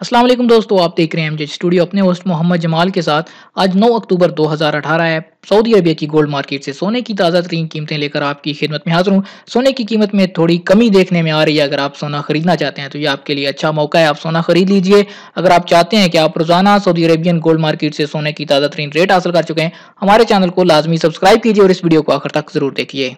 अस्सलाम वालेकुम दोस्तों, आप देख रहे हैं एमजे स्टूडियो अपने होस्ट मोहम्मद जमाल के साथ। आज 9 अक्टूबर 2018 है। सऊदी अरबिया की गोल्ड मार्केट से सोने की ताज़ा तरीन कीमतें लेकर आपकी खिदमत में हाजिर हूँ। सोने की कीमत में थोड़ी कमी देखने में आ रही है। अगर आप सोना खरीदना चाहते हैं तो ये आपके लिए अच्छा मौका है, आप सोना खरीद लीजिए। अगर आप चाहते हैं कि आप रोजाना सऊदी अरेबियन गोल्ड मार्केट से सोने की ताज़ा तरीन रेट हासिल कर चुके हैं, हमारे चैनल को लाजमी सब्सक्राइब कीजिए और इस वीडियो को आखिर तक जरूर देखिए।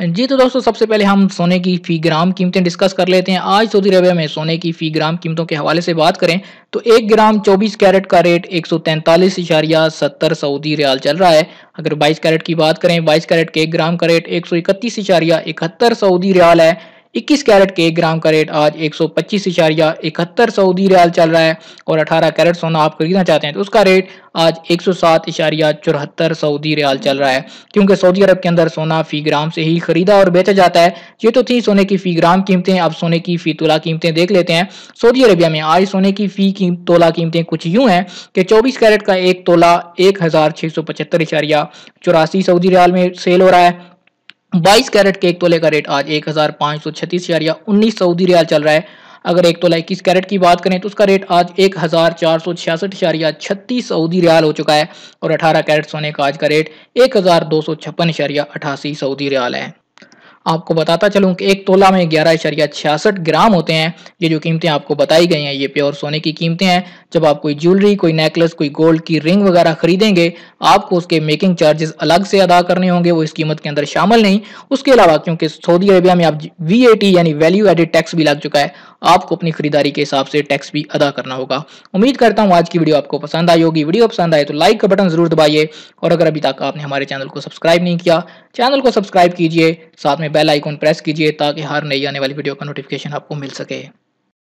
जी तो दोस्तों, सबसे पहले हम सोने की फ़ी ग्राम कीमतें डिस्कस कर लेते हैं। आज सऊदी अरबिया में सोने की फ़ी ग्राम कीमतों के हवाले से बात करें तो 1 ग्राम 24 कैरेट का रेट 143.70 सऊदी रियाल चल रहा है। अगर 22 कैरेट की बात करें, 22 कैरेट के 1 ग्राम का रेट 131.71 सऊदी रियाल है। 21 कैरेट के 1 ग्राम का रेट आज 125.71 सऊदी रियाल चल रहा है। और 18 कैरेट सोना आप खरीदना चाहते हैं तो उसका रेट आज 107.74 सऊदी रियाल चल रहा है। क्योंकि सऊदी अरब के अंदर सोना फी ग्राम से ही खरीदा और बेचा जाता है। ये तो थी सोने की फी ग्राम कीमतें। अब सोने की फी तोला कीमतें देख लेते हैं। सऊदी अरेबिया में आज सोने की तोला कीमतें कुछ यूं हैं कि 24 कैरेट का 1 तोला 1675.84 सऊदी रियाल में सेल हो रहा है। 22 कैरेट के 1 तोले का रेट आज 1536.19 सऊदी रियाल चल रहा है। अगर 1 तोला 21 कैरेट की बात करें तो उसका रेट आज 1466.36 सऊदी रियाल हो चुका है। और 18 कैरेट सोने का आज का रेट 1256.88 सऊदी रियाल है। आपको बताता चलूं कि 1 तोला में 11.66 ग्राम होते हैं। ये जो कीमतें आपको बताई गई हैं ये प्योर सोने की कीमतें हैं। जब आप कोई ज्वेलरी, कोई नेकलेस, कोई गोल्ड की रिंग वगैरह खरीदेंगे, आपको उसके मेकिंग चार्जेस अलग से अदा करने होंगे, वो इस कीमत के अंदर शामिल नहीं। उसके अलावा क्योंकि सऊदी अरेबिया में अब वीएटी यानी वैल्यू एडेड टैक्स भी लग चुका है, आपको अपनी खरीदारी के हिसाब से टैक्स भी अदा करना होगा। उम्मीद करता हूँ आज की वीडियो आपको पसंद आई होगी। वीडियो पसंद आए तो लाइक का बटन जरूर दबाइए और अगर अभी तक आपने हमारे चैनल को सब्सक्राइब नहीं किया, चैनल को सब्सक्राइब कीजिए, साथ में बेल आइकन प्रेस कीजिए ताकि हर नई आने वाली वीडियो का नोटिफिकेशन आपको मिल सके।